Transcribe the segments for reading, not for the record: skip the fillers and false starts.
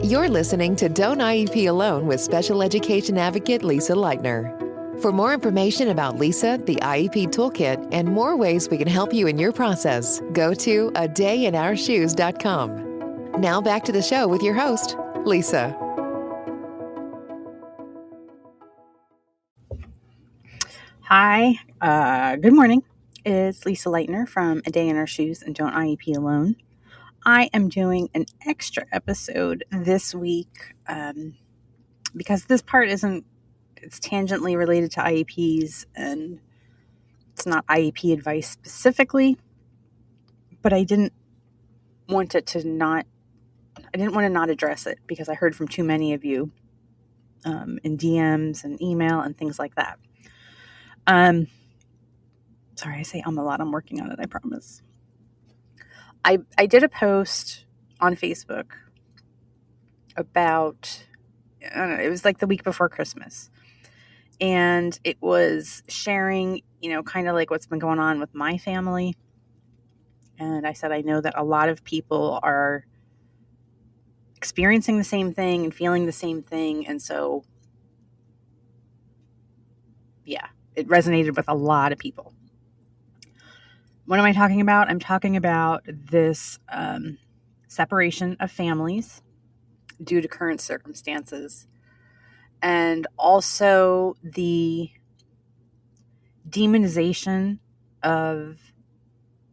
You're listening to Don't IEP Alone with Special Education Advocate Lisa Lightner. For more information about Lisa, the IEP Toolkit, and more ways we can help you in your process, go to adayinourshoes.com. Now back to the show with your host, Lisa. Hi, good morning. It's Lisa Lightner from A Day in Our Shoes and Don't IEP Alone. I am doing an extra episode this week because this part it's tangentially related to IEPs and it's not IEP advice specifically, but I didn't want to not address it because I heard from too many of you in DMs and email and things like that. Sorry, I say a lot. I'm working on it, I promise. I did a post on Facebook about, I don't know, it was like the week before Christmas. And it was sharing, kind of like what's been going on with my family. And I said, I know that a lot of people are experiencing the same thing and feeling the same thing. And so, yeah, it resonated with a lot of people. What am I talking about? I'm talking about this separation of families due to current circumstances, and also the demonization of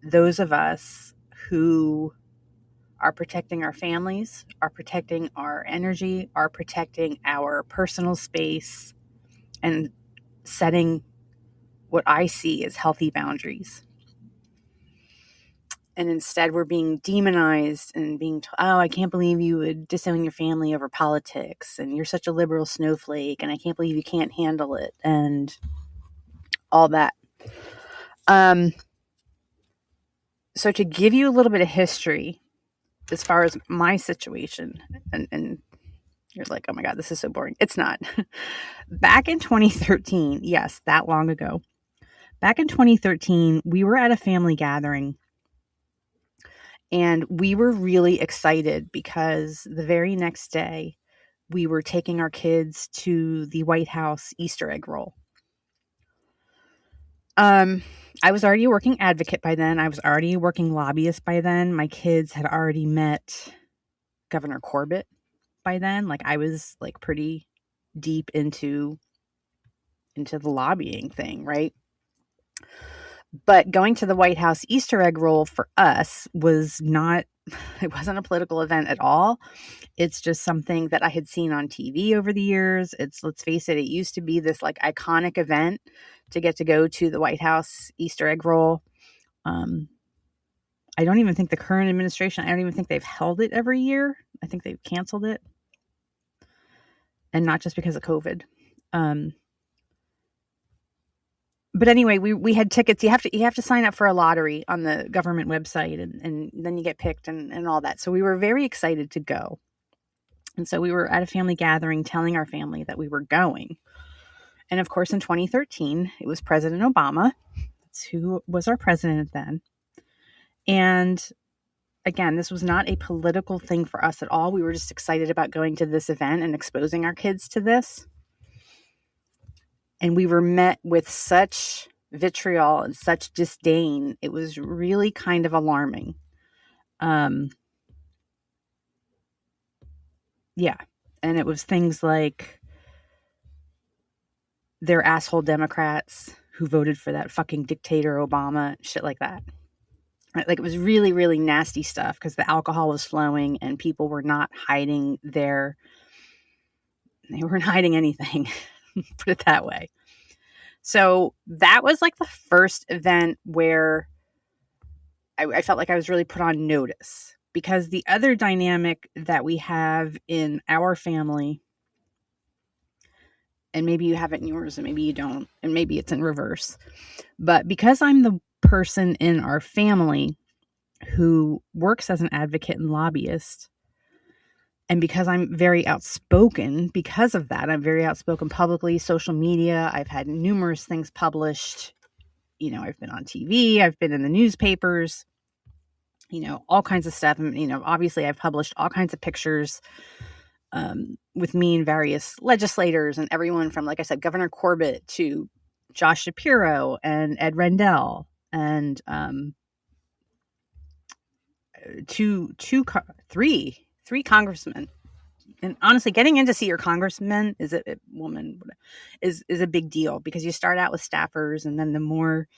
those of us who are protecting our families, are protecting our energy, are protecting our personal space, and setting what I see as healthy boundaries. And instead we're being demonized and being told, oh, I can't believe you would disown your family over politics, and you're such a liberal snowflake, and I can't believe you can't handle it, and all that. So to give you a little bit of history as far as my situation, and you're like, oh my God, this is so boring. It's not. Back in 2013, yes, that long ago, back in 2013, we were at a family gathering. And we were really excited because the very next day we were taking our kids to the White House Easter egg roll. I was already a working advocate by then. I was already a working lobbyist by then. My kids had already met Governor Corbett by then. Like, I was like pretty deep into the lobbying thing, right? But going to the White House Easter egg roll for us it wasn't a political event at all. It's just something that I had seen on TV over the years. Let's face it, it used to be this like iconic event to get to go to the White House Easter egg roll. I don't even think the current administration, I don't even think they've held it every year. I think they've canceled it. And not just because of COVID. But anyway, we had tickets. You have to sign up for a lottery on the government website, and then you get picked and all that. So we were very excited to go. And so we were at a family gathering telling our family that we were going. And of course, in 2013, it was President Obama. That's who was our president then. And again, this was not a political thing for us at all. We were just excited about going to this event and exposing our kids to this. And we were met with such vitriol and such disdain. It was really kind of alarming. Yeah. And it was things like they're asshole Democrats who voted for that fucking dictator Obama, shit like that. Right? Like, it was really, really nasty stuff because the alcohol was flowing and people were not hiding they weren't hiding anything, put it that way. So that was like the first event where I felt like I was really put on notice, because the other dynamic that we have in our family, and maybe you have it in yours and maybe you don't, and maybe it's in reverse, but because I'm the person in our family who works as an advocate and lobbyist, and because I'm very outspoken, because of that, I'm very outspoken publicly, social media, I've had numerous things published, I've been on TV, I've been in the newspapers, all kinds of stuff. And, obviously I've published all kinds of pictures with me and various legislators and everyone from, like I said, Governor Corbett to Josh Shapiro and Ed Rendell and three congressmen. And honestly, getting in to see your congressman is a big deal, because you start out with staffers, and then the more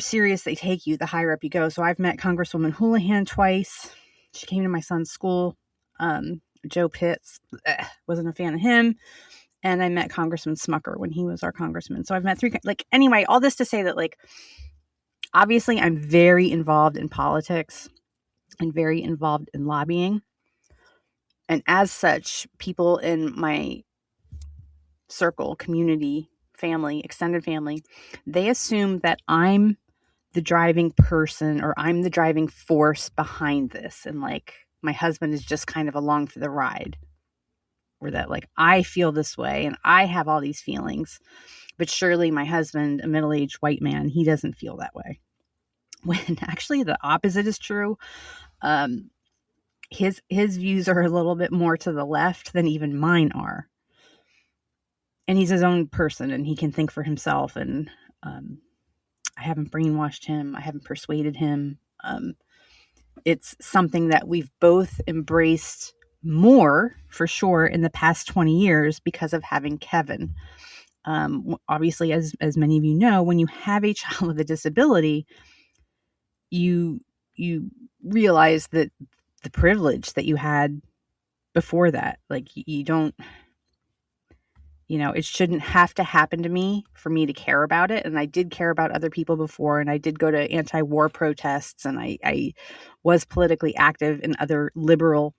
serious they take you, the higher up you go. So I've met Congresswoman Houlihan twice. She came to my son's school. Joe Pitts, wasn't a fan of him. And I met Congressman Smucker when he was our congressman. So I've met anyway, all this to say that, obviously I'm very involved in politics and very involved in lobbying. And as such, people in my circle, community, family, extended family, they assume that I'm the driving person, or I'm the driving force behind this. And my husband is just kind of along for the ride, or that I feel this way and I have all these feelings, but surely my husband, a middle-aged white man, he doesn't feel that way. When actually the opposite is true. His views are a little bit more to the left than even mine are. And he's his own person, and he can think for himself. And I haven't brainwashed him. I haven't persuaded him. It's something that we've both embraced more, for sure, in the past 20 years because of having Kevin. Obviously, as many of you know, when you have a child with a disability, you realize that the privilege that you had before that, you don't, it shouldn't have to happen to me for me to care about it. And I did care about other people before, and I did go to anti-war protests, and I was politically active in other liberal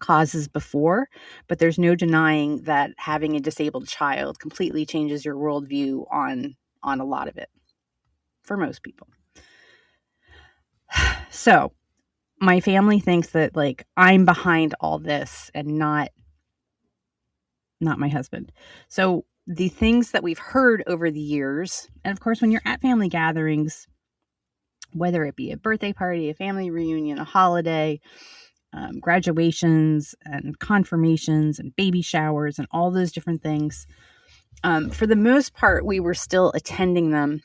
causes before, but there's no denying that having a disabled child completely changes your worldview on a lot of it, for most people. So my family thinks that I'm behind all this and not my husband. So the things that we've heard over the years, and of course, when you're at family gatherings, whether it be a birthday party, a family reunion, a holiday, graduations and confirmations and baby showers and all those different things, for the most part, we were still attending them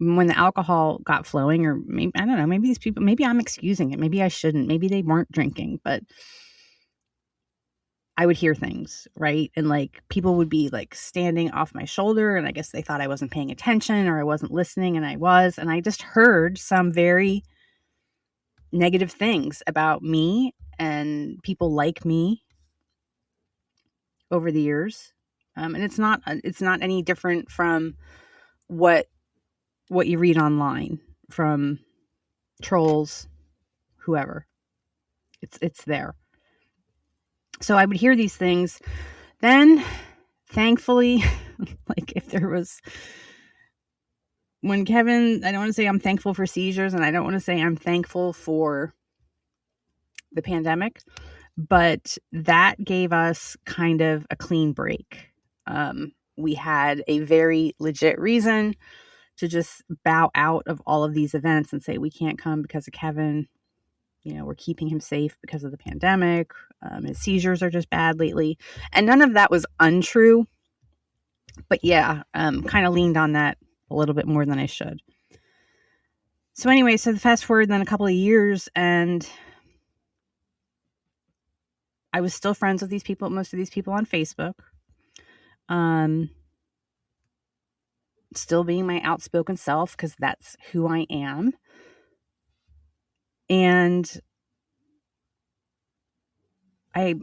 when the alcohol got flowing. Or maybe, I don't know, maybe these people, maybe I'm excusing it. Maybe I shouldn't. Maybe they weren't drinking, but I would hear things, right? And people would be standing off my shoulder, and I guess they thought I wasn't paying attention or I wasn't listening, and I was. And I just heard some very negative things about me and people like me over the years. And it's not any different from what you read online from trolls, whoever. It's there. So I would hear these things. Then, thankfully, if there was, when Kevin, I don't want to say I'm thankful for seizures, and I don't want to say I'm thankful for the pandemic, but that gave us kind of a clean break. We had a very legit reason to just bow out of all of these events and say, we can't come because of Kevin. We're keeping him safe because of the pandemic. His seizures are just bad lately. And none of that was untrue. But yeah, kind of leaned on that a little bit more than I should. So anyway, so fast forward then a couple of years, and I was still friends with these people, most of these people on Facebook. Still being my outspoken self, because that's who I am. And I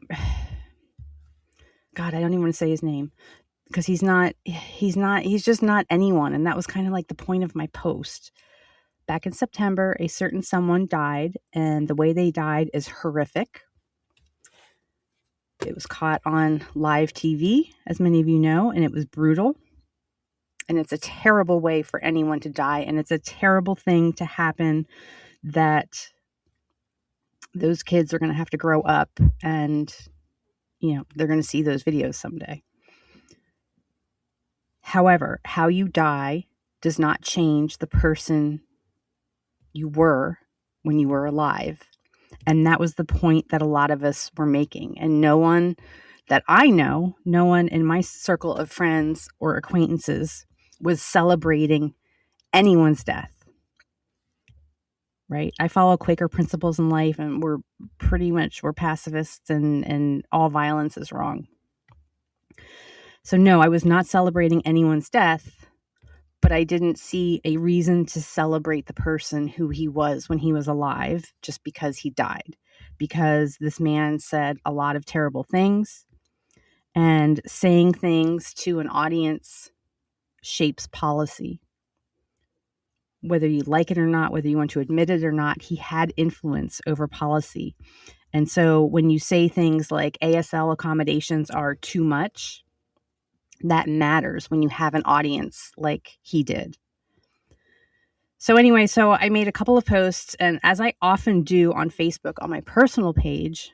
don't even want to say his name, because he's just not anyone. And that was kind of the point of my post. Back in September, a certain someone died, and the way they died is horrific. It was caught on live TV, as many of you know, and it was brutal. And it's a terrible way for anyone to die. And it's a terrible thing to happen, that those kids are going to have to grow up, and, they're going to see those videos someday. However, how you die does not change the person you were when you were alive. And that was the point that a lot of us were making. And no one that I know, no one in my circle of friends or acquaintances was celebrating anyone's death. Right? I follow Quaker principles in life, and we're pacifists, and all violence is wrong. So no, I was not celebrating anyone's death, but I didn't see a reason to celebrate the person who he was when he was alive just because he died. Because this man said a lot of terrible things, and saying things to an audience shapes policy. Whether you like it or not, whether you want to admit it or not, he had influence over policy. And so when you say things like ASL accommodations are too much, that matters when you have an audience like he did. So anyway, so I made a couple of posts, and as I often do on Facebook on my personal page,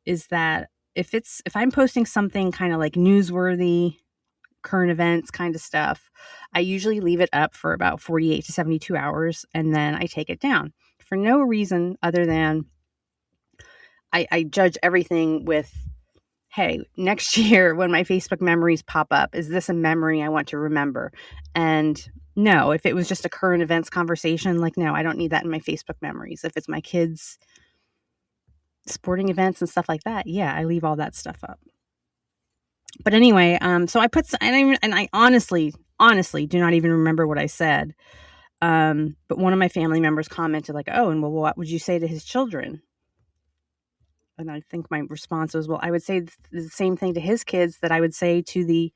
is that if I'm posting something kind of like newsworthy, current events kind of stuff, I usually leave it up for about 48 to 72 hours, and then I take it down for no reason other than I judge everything with, hey, next year when my Facebook memories pop up, is this a memory I want to remember? And no, if it was just a current events conversation, like, no, I don't need that in my Facebook memories. If it's my kids' sporting events and stuff like that, yeah, I leave all that stuff up. But anyway, so I put, and I honestly do not even remember what I said. But one of my family members commented like, oh, and well, what would you say to his children? And I think my response was, well, I would say the same thing to his kids that I would say to the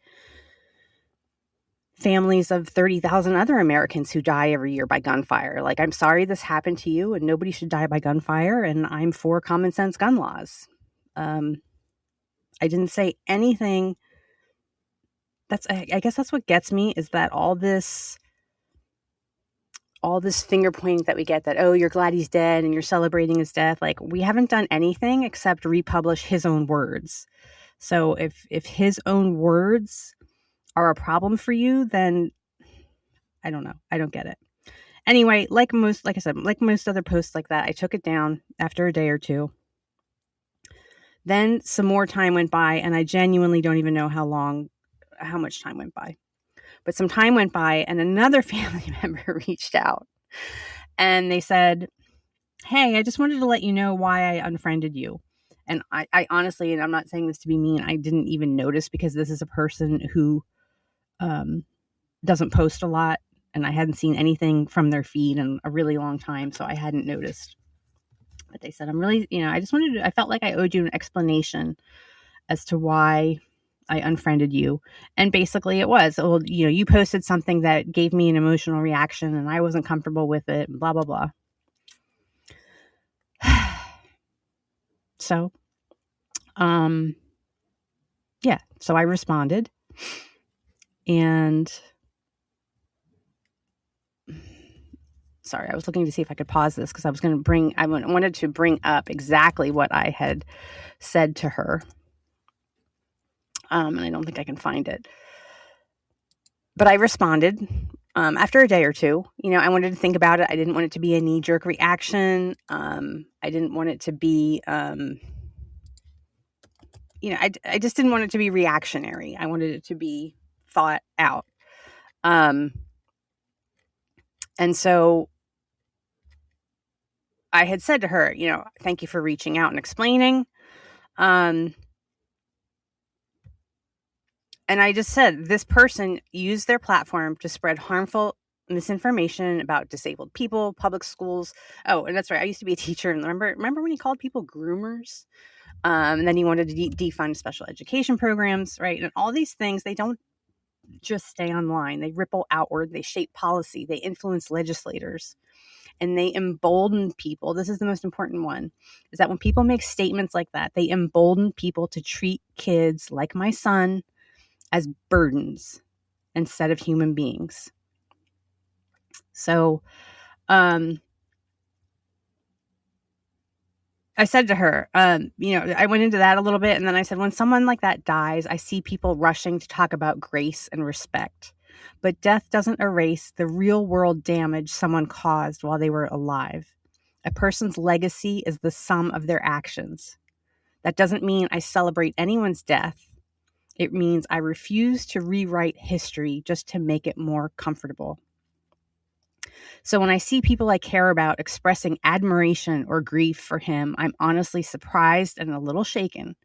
families of 30,000 other Americans who die every year by gunfire. Like, I'm sorry this happened to you, and nobody should die by gunfire, and I'm for common sense gun laws. I didn't say anything. I guess that's what gets me, is that all this finger pointing that we get, that, oh, you're glad he's dead and you're celebrating his death. Like, we haven't done anything except republish his own words. So if his own words are a problem for you, then I don't know. I don't get it. Anyway, like most other posts like that, I took it down after a day or two. Then some more time went by, and I genuinely don't even know how much time went by. But some time went by, and another family member reached out, and they said, hey, I just wanted to let you know why I unfriended you. And I honestly, and I'm not saying this to be mean, I didn't even notice, because this is a person who doesn't post a lot, and I hadn't seen anything from their feed in a really long time, so I hadn't noticed. But they said, I felt like I owed you an explanation as to why I unfriended you. And basically it was, well, you posted something that gave me an emotional reaction, and I wasn't comfortable with it, blah, blah, blah. So, yeah, so I responded, and sorry, I was looking to see if I could pause this, because I wanted to bring up exactly what I had said to her. And I don't think I can find it. But I responded after a day or two. I wanted to think about it. I didn't want it to be a knee-jerk reaction. I didn't want it to be, I just didn't want it to be reactionary. I wanted it to be thought out. And so I had said to her, thank you for reaching out and explaining. And I just said, this person used their platform to spread harmful misinformation about disabled people, public schools. Oh, and that's right. I used to be a teacher. And remember when he called people groomers? And then he wanted to defund special education programs, right? And all these things, they don't just stay online. They ripple outward. They shape policy. They influence legislators. And they embolden people. This is the most important one, is that when people make statements like that, they embolden people to treat kids like my son as burdens instead of human beings. So, I said to her, I went into that a little bit, and then I said, when someone like that dies, I see people rushing to talk about grace and respect, but death doesn't erase the real world damage someone caused while they were alive. A person's legacy is the sum of their actions. That doesn't mean I celebrate anyone's death. It means I refuse to rewrite history just to make it more comfortable. So when I see people I care about expressing admiration or grief for him, I'm honestly surprised and a little shaken,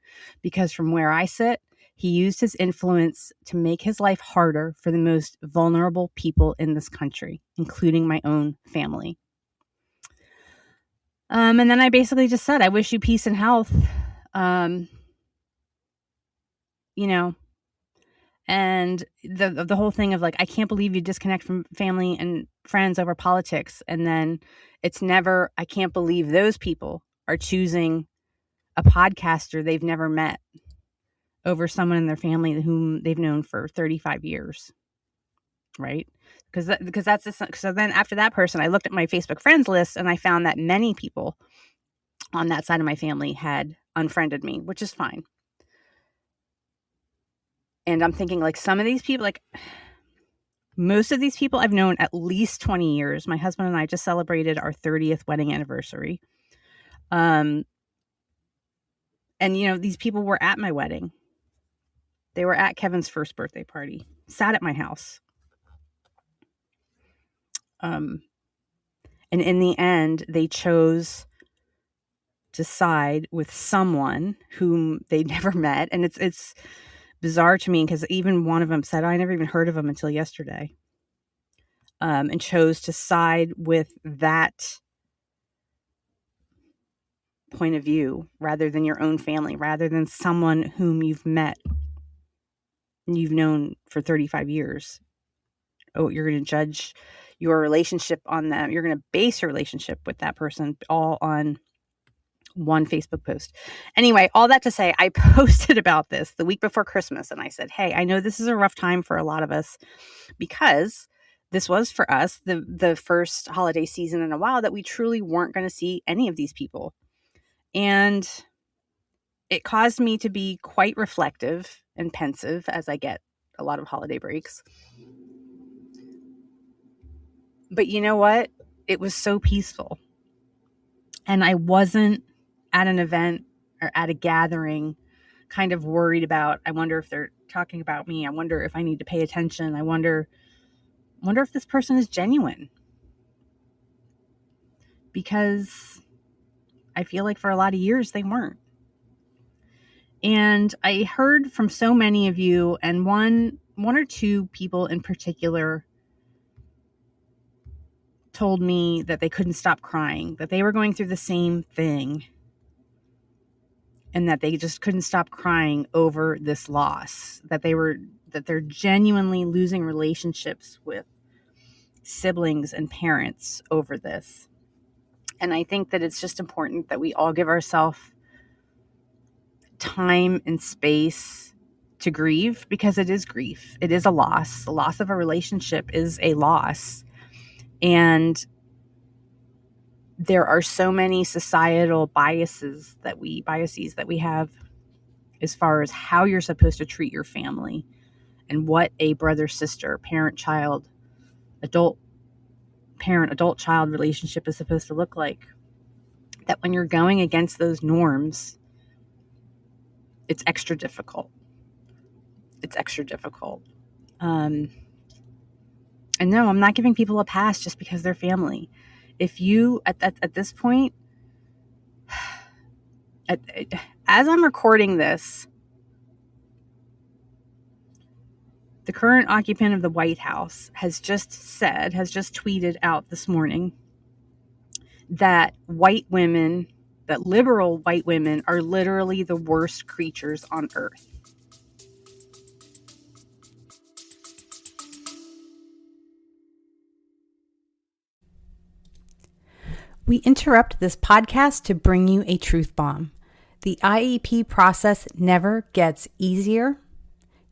because from where I sit, he used his influence to make his life harder for the most vulnerable people in this country, including my own family. And then I basically just said, I wish you peace and health. And the whole thing of like, I can't believe you disconnect from family and friends over politics. And then it's never, I can't believe those people are choosing a podcaster they've never met over someone in their family whom they've known for 35 years. Right? Because that's so then after that person, I looked at my Facebook friends list and I found that many people on that side of my family had unfriended me, which is fine. And I'm thinking, like, some of these people, like most of these people I've known at least 20 years. My husband and I just celebrated our 30th wedding anniversary. And, these people were at my wedding. They were at Kevin's first birthday party, sat at my house. And in the end, they chose to side with someone whom they'd never met. And it's bizarre to me because even one of them said, I never even heard of him until yesterday. And chose to side with that point of view rather than your own family, rather than someone whom you've met and you've known for 35 years. Oh, you're going to judge your relationship on them. You're going to base your relationship with that person all on one Facebook post. Anyway, all that to say, I posted about this the week before Christmas and I said, hey, I know this is a rough time for a lot of us because this was for us the first holiday season in a while that we truly weren't going to see any of these people. And it caused me to be quite reflective and pensive as I get a lot of holiday breaks. But you know what? It was so peaceful. And I wasn't at an event or at a gathering kind of worried about, I wonder if they're talking about me. I wonder if I need to pay attention. I wonder if this person is genuine. Because I feel like for a lot of years they weren't. And I heard from so many of you, and one or two people in particular told me that they couldn't stop crying, that they were going through the same thing, and that they just couldn't stop crying over this loss, that they're genuinely losing relationships with siblings and parents over this. And I think that it's just important that we all give ourselves time and space to grieve, because it is grief. It is a loss. The loss of a relationship is a loss. And there are so many societal biases that we have as far as how you're supposed to treat your family and what a brother, sister, parent, child, adult child relationship is supposed to look like, that when you're going against those norms, it's extra difficult. And no, I'm not giving people a pass just because they're family. If you, at this point, as I'm recording this, the current occupant of the White House has just tweeted out this morning that liberal white women are literally the worst creatures on earth. We interrupt this podcast to bring you a truth bomb. The IEP process never gets easier.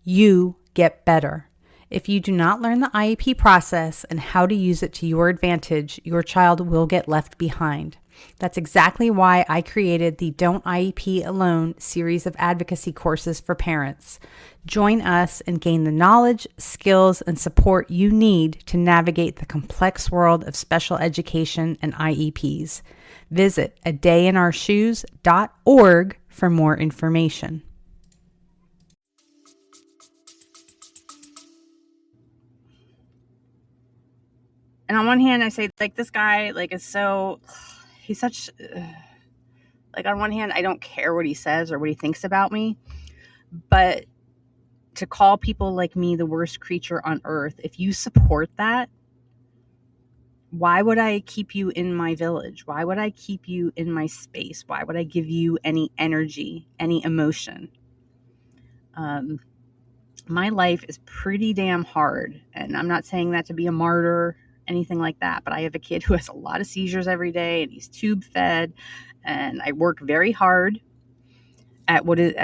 You get better. If you do not learn the IEP process and how to use it to your advantage, your child will get left behind. That's exactly why I created the Don't IEP Alone series of advocacy courses for parents. Join us and gain the knowledge, skills, and support you need to navigate the complex world of special education and IEPs. Visit adayinourshoes.org for more information. And on one hand, I say, like, this guy, like, is so, he's such, like, on one hand, I don't care what he says or what he thinks about me, but to call people like me the worst creature on earth, if you support that, why would I keep you in my village? Why would I keep you in my space? Why would I give you any energy, any emotion? My life is pretty damn hard, and I'm not saying that to be a martyr, anything like that, but I have a kid who has a lot of seizures every day, and he's tube fed, and I work very hard at what is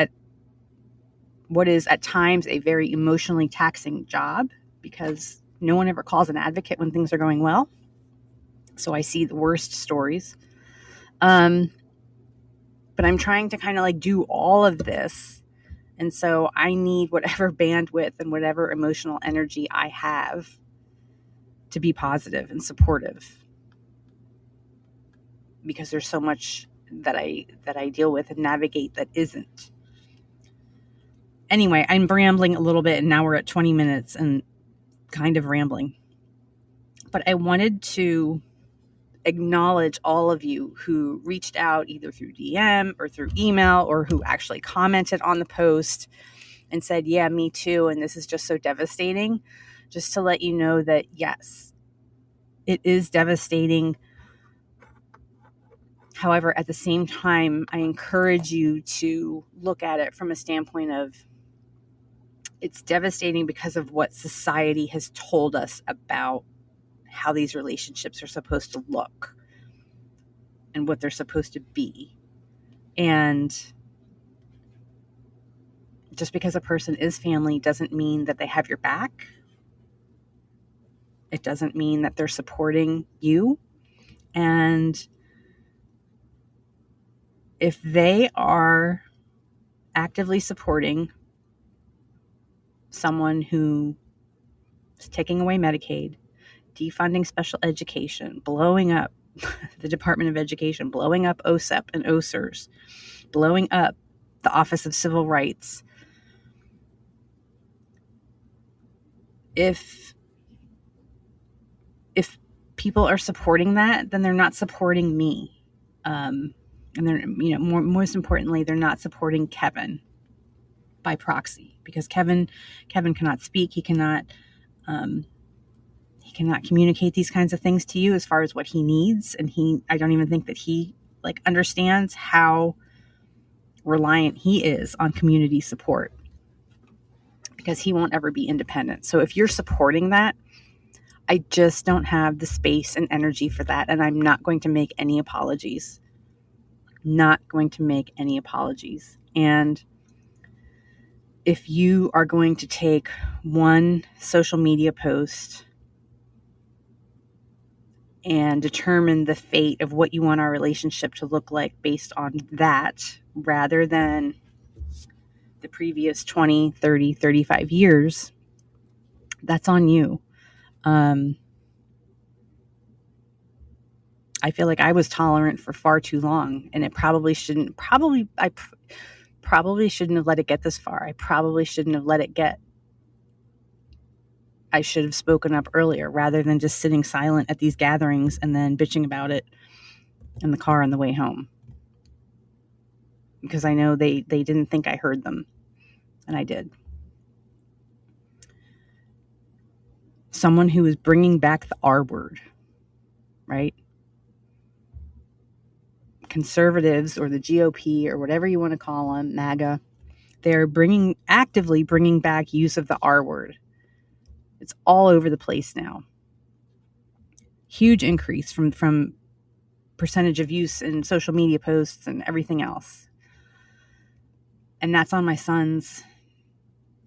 at times a very emotionally taxing job, because no one ever calls an advocate when things are going well. So I see the worst stories. But I'm trying to kind of like do all of this. And so I need whatever bandwidth and whatever emotional energy I have to be positive and supportive, because there's so much that I deal with and navigate that isn't. Anyway, I'm rambling a little bit, and now we're at 20 minutes and kind of rambling. But I wanted to acknowledge all of you who reached out either through DM or through email, or who actually commented on the post and said, yeah, me too, and this is just so devastating. Just to let you know that, yes, it is devastating. However, at the same time, I encourage you to look at it from a standpoint of, it's devastating because of what society has told us about how these relationships are supposed to look and what they're supposed to be. And just because a person is family doesn't mean that they have your back. It doesn't mean that they're supporting you. And if they are actively supporting someone who is taking away Medicaid, defunding special education, blowing up the Department of Education, blowing up OSEP and OSERS, blowing up the Office of Civil Rights, if people are supporting that, then they're not supporting me. And they're, most importantly, they're not supporting Kevin by proxy, because Kevin cannot speak. He cannot communicate these kinds of things to you as far as what he needs. And I don't even think that he understands how reliant he is on community support, because he won't ever be independent. So if you're supporting that, I just don't have the space and energy for that. And I'm not going to make any apologies. Not going to make any apologies. And if you are going to take one social media post and determine the fate of what you want our relationship to look like based on that, rather than the previous 20, 30, 35 years, that's on you. I feel like I was tolerant for far too long, and I probably shouldn't have let it get this far. I probably shouldn't have let it get. I should have spoken up earlier, rather than just sitting silent at these gatherings and then bitching about it in the car on the way home. Because I know they didn't think I heard them, and I did. Someone who is bringing back the R word, right? Conservatives, or the GOP, or whatever you want to call them, MAGA, they're actively bringing back use of the R word. It's all over the place now. Huge increase from percentage of use in social media posts and everything else. And that's on my son's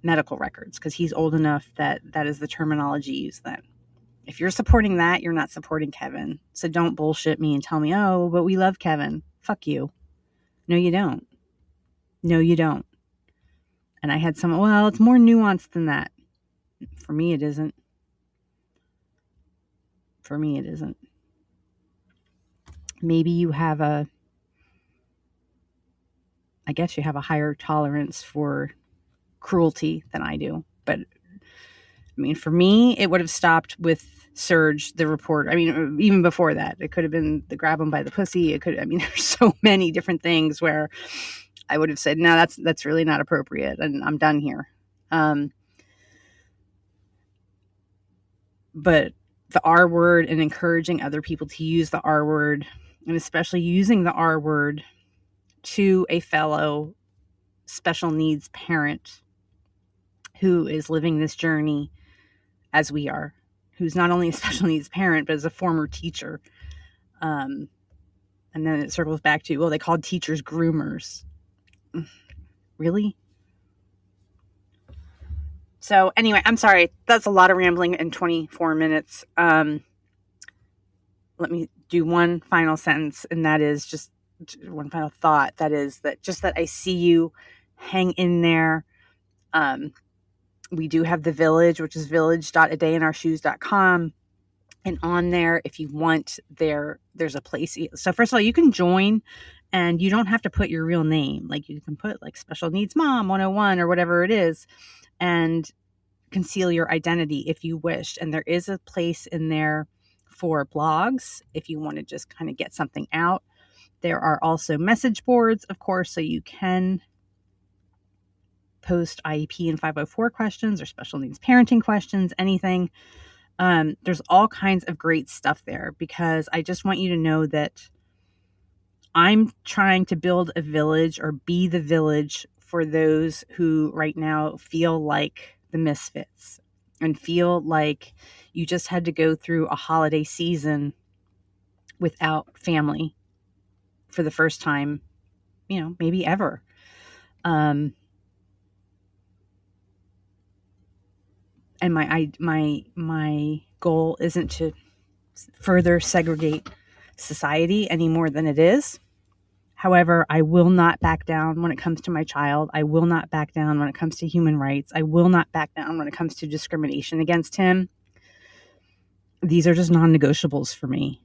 medical records, because he's old enough that is the terminology used then. If you're supporting that, you're not supporting Kevin. So don't bullshit me and tell me, oh, but we love Kevin. Fuck you. No, you don't. No, you don't. And I had well, it's more nuanced than that. For me, it isn't. For me, it isn't. Maybe you have I guess you have a higher tolerance for cruelty than I do. But, I mean, for me, it would have stopped with Serge, the reporter. I mean, even before that, it could have been the grab him by the pussy. There's so many different things where I would have said, no, that's really not appropriate, and I'm done here. But the R word and encouraging other people to use the R word, and especially using the R word to a fellow special needs parent who is living this journey as we are, who's not only a special needs parent, but is a former teacher. And then it circles back to, well, they called teachers groomers. Really? So anyway, I'm sorry. That's a lot of rambling in 24 minutes. Let me do one final sentence, and that is just one final thought. That is that I see you. Hang in there. We do have the Village, which is village.adayinourshoes.com. And on there, if you want, there's a place. So first of all, you can join, and you don't have to put your real name. Like, you can put like Special Needs Mom 101 or whatever it is, and conceal your identity if you wish. And there is a place in there for blogs if you want to just kind of get something out. There are also message boards, of course, so you can post IEP and 504 questions or special needs parenting questions, anything. There's all kinds of great stuff there, because I just want you to know that I'm trying to build a village, or be the village, for those who right now feel like the misfits and feel like you just had to go through a holiday season without family for the first time, maybe ever. And my goal isn't to further segregate society any more than it is. However, I will not back down when it comes to my child. I will not back down when it comes to human rights. I will not back down when it comes to discrimination against him. These are just non-negotiables for me.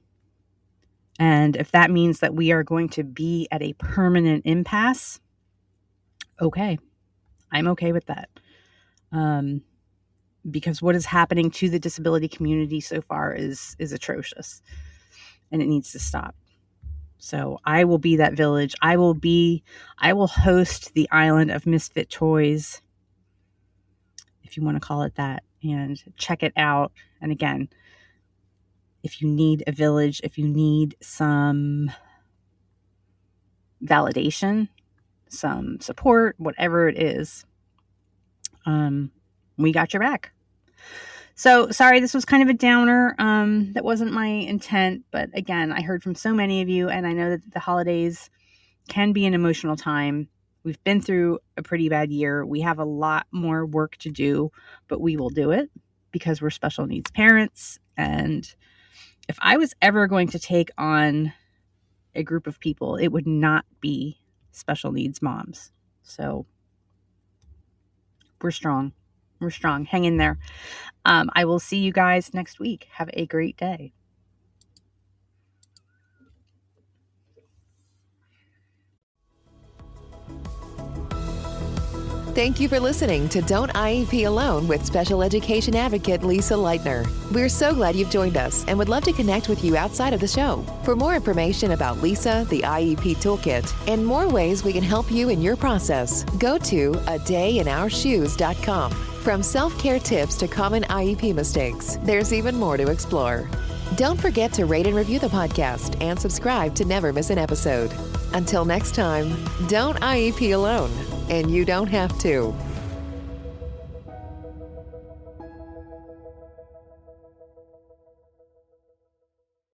And if that means that we are going to be at a permanent impasse, okay. I'm okay with that. Because what is happening to the disability community so far is atrocious, and it needs to stop. So I will be that village. I will host the Island of Misfit Toys, if you want to call it that, and check it out. And again, if you need a village, if you need some validation, some support, whatever it is, we got your back. So sorry, this was kind of a downer. That wasn't my intent, but again, I heard from so many of you, and I know that the holidays can be an emotional time. We've been through a pretty bad year. We have a lot more work to do, but we will do it because we're special needs parents. And if I was ever going to take on a group of people, it would not be special needs moms. So we're strong. We're strong. Hang in there. I will see you guys next week. Have a great day. Thank you for listening to Don't IEP Alone with Special Education Advocate Lisa Lightner. We're so glad you've joined us and would love to connect with you outside of the show. For more information about Lisa, the IEP Toolkit, and more ways we can help you in your process, go to adayinourshoes.com. From self-care tips to common IEP mistakes, there's even more to explore. Don't forget to rate and review the podcast and subscribe to never miss an episode. Until next time, don't IEP alone, and you don't have to.